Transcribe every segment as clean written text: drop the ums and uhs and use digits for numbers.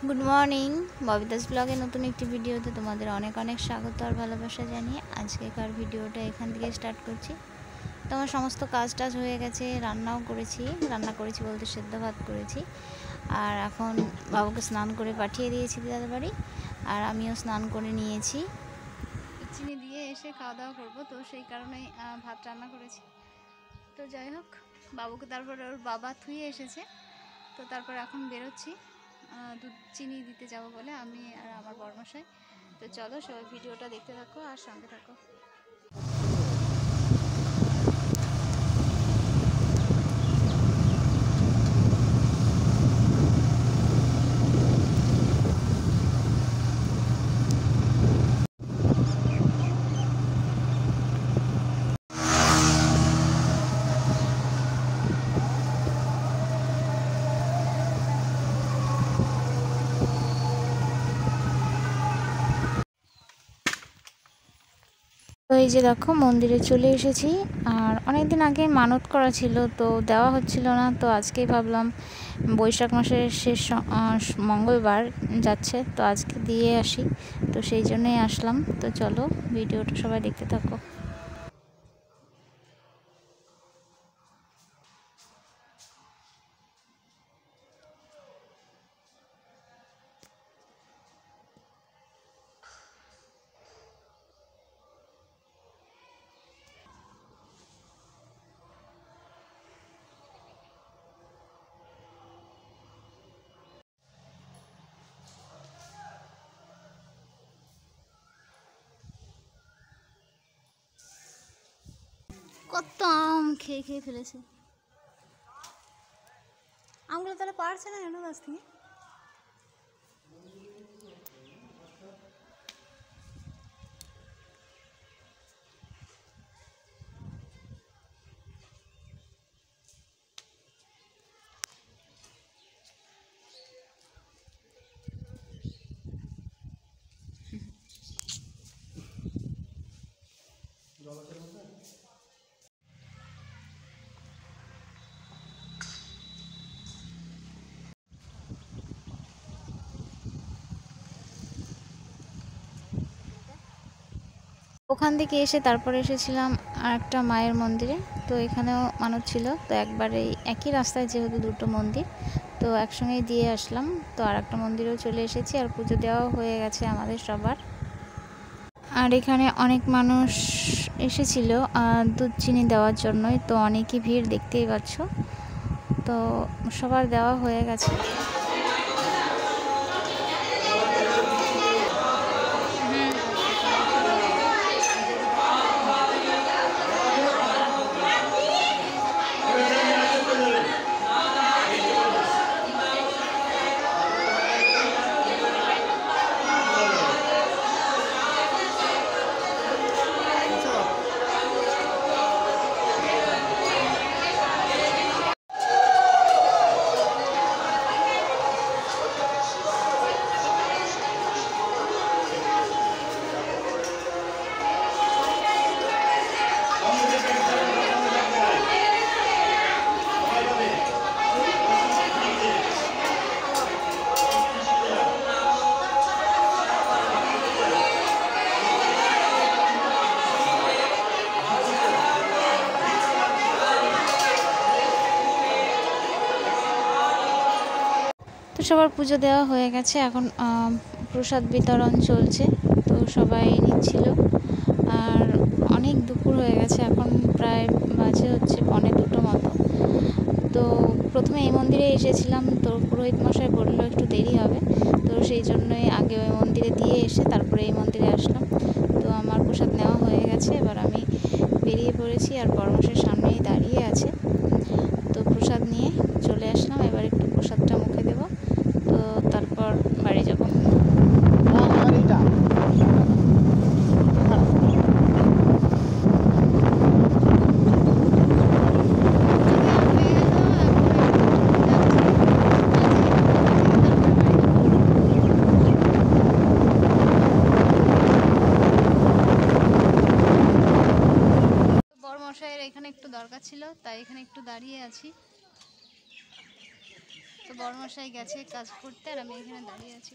Good morning, ববিতাস ব্লগে নতুন একটি ভিডিওতে তোমাদের অনেক অনেক স্বাগত আর ভালোবাসা জানিয়ে আজকেকার ভিডিওটা এখান থেকে স্টার্ট করছি। তো আমার সমস্ত কাজ টাজ হয়ে গেছে, রান্না করেছি বলতে সেদ্ধ ভাত করেছি। আর এখন বাবুকে স্নান করে পাঠিয়ে দিয়েছি দাদার বাড়ি, আর আমিও স্নান করে নিয়েছি। চিনি দিয়ে এসে খাওয়া দাওয়া করবো, তো সেই কারণেই ভাত রান্না করেছি। তো যাই হোক, বাবুকে তারপরে ওর বাবা থুয়ে এসেছে, তো তারপর এখন বেরোচ্ছি দুধ চিনি দিতে যাব বলে, আমি আর আমার বড়মশাই। তো চলো সবাই ভিডিওটা দেখতে থাকো আর সঙ্গে থাকো। তো এই যে দেখো, মন্দিরে চলে এসেছি। আর অনেক দিন আগে মানত করা ছিল, তো দেওয়া হচ্ছিল না। তো আজকেই ভাবলাম বৈশাখ মাসের শেষ মঙ্গলবার যাচ্ছে, তো আজকে দিয়ে আসি। তো সেই জন্যই আসলাম। তো চলো ভিডিওটা সবাই দেখতে থাকো। কত আম খেয়ে খেয়ে ফেলেছে। আমগুলো তাহলে পারছে না কেন গাছ থেকে? ওখান থেকে এসে তারপরে এসেছিলাম আর একটা মায়ের মন্দিরে। তো এখানেও মানত ছিল, তো একবারে একই রাস্তায় যেহেতু দুটো মন্দির, তো একসঙ্গেই দিয়ে আসলাম। তো আর একটা মন্দিরেও চলে এসেছি, আর পুজো দেওয়াও হয়ে গেছে আমাদের সবার। আর এখানে অনেক মানুষ এসেছিল দুধ চিনি দেওয়ার জন্যই, তো অনেকই ভিড় দেখতেই পাচ্ছ। তো সবার দেওয়া হয়ে গেছে। তো সবার পুজো দেওয়া হয়ে গেছে, এখন প্রসাদ বিতরণ চলছে। তো সবাই নিচ্ছিল। আর অনেক দুপুর হয়ে গেছে, এখন প্রায় বাজে হচ্ছে 1:45 মতো। তো প্রথমে এই মন্দিরে এসেছিলাম, তো পুরোহিত মশাই বললো একটু দেরি হবে, তো সেই জন্যই আগে ওই মন্দিরে দিয়ে এসে তারপরে এই মন্দিরে আসলাম। তো আমার প্রসাদ নেওয়া হয়ে গেছে, এবার আমি বেরিয়ে পড়েছি, আর বড়মশাইয়ের সামনেই দাঁড়িয়ে আছে। তো প্রসাদ নিয়ে চলে আসলাম, এবার একটু প্রসাদটা মুখে দেব, তো তারপর বাড়ি যাব। বড়মশাইয়ের এখানে একটু দরকার ছিল, তাই এখানে একটু দাঁড়িয়ে আছি। তো বড়মশাই গেছে কাজ করতে আর আমি এখানে দাঁড়িয়ে আছি।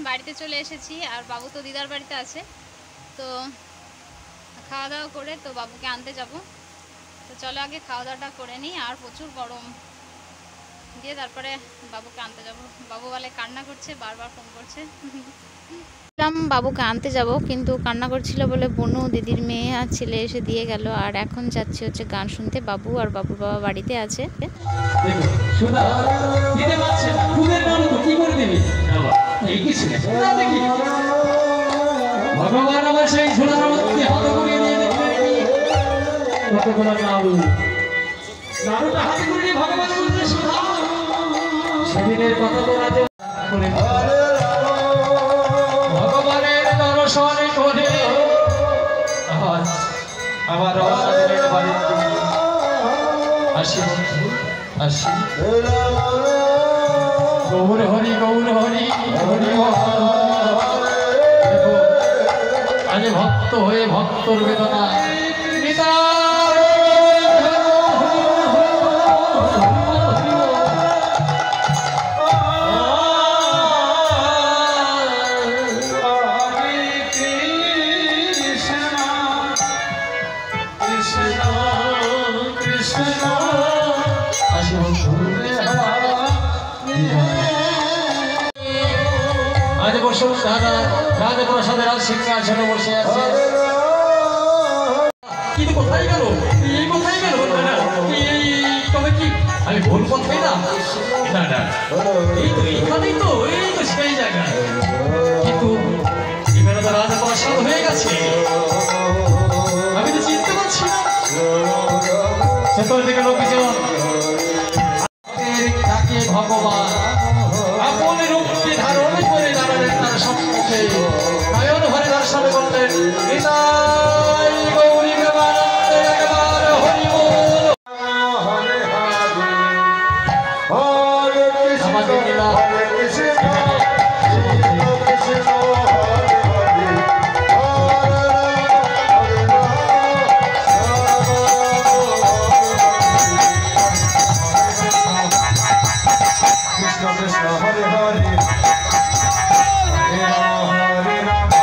বাড়িতে চলে এসেছি আর বাবু তো দিদার বাড়িতে আছে। তো খাওয়া দাওয়া করে তো বাবুকে আনতে যাব। তো চলো আগে খাওয়া দাওয়াটা করে নিই, আর প্রচুর গরম দিয়ে তারপরে বাবুকে আনতে যাব। বাবু বলে কান্না করছে, বারবার ফোন করছে। বাবুকে আনতে যাব কিন্তু কান্না করছিল বলে বনু দিদির মেয়ে আর ছেলে এসে দিয়ে গেল। আর এখন যাচ্ছি হচ্ছে গান শুনতে। বাবু আর বাবুর বাবা বাড়িতে আছে। ভগবান আমার সেই ঝোলার মধ্যে হাত করিয়ে দিয়ে নাড়ুটা হাত করিয়ে ভগবান বলতে শোনা সেদিনের কথা তো রাজে ভগবানের দর্শনে করে আজ আমার বাড়িতে আসি আসি গৌর হরি গৌর হরি হরি আজ ভক্ত হয়ে ভক্তর বেদনা আজ বসুন্ধরা রাজপ্রাসাদের সিংহাসনে বসে আছে। কিন্তু কোথায় গেল এই কোথায় গেল তবে কি আমি ভুল কোথায় না না না এই তো এইখানেই তো এই তো সেই জায়গায়, কিন্তু এখানে তো রাজপ্রাসাদ হয়ে গেছে আমি তো চিনতে পারছি না। সেতর থেকে লোকজন তাকে ভগবান আপন রূপকে ধারণ করে দাঁড়ালেন তার সম্মুখে, নয়ন ভরে দর্শন করলেন নিতাই গৌরী প্রেমানন্দে একবার হরি বল। আমাদের লীলা Hare Rama, Hare Rama,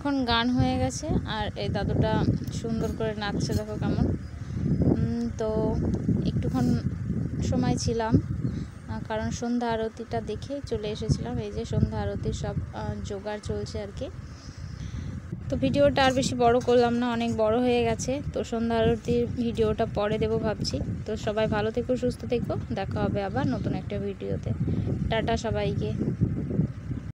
এখন গান হয়ে গেছে আর এই দাদুটা সুন্দর করে নাচছে, দেখো কেমন। তো একটুক্ষণ সময় ছিলাম, কারণ সন্ধ্যা আরতিটা দেখে চলে এসেছিলাম। এই যে সন্ধ্যা আরতির সব জোগাড় চলছে আর কি। তো ভিডিওটা আর বেশি বড় করলাম না, অনেক বড় হয়ে গেছে। তো সন্ধ্যা আরতির ভিডিওটা পরে দেবো ভাবছি। তো সবাই ভালো থেকো, সুস্থ থেকো, দেখা হবে আবার নতুন একটা ভিডিওতে। টাটা সবাইকে।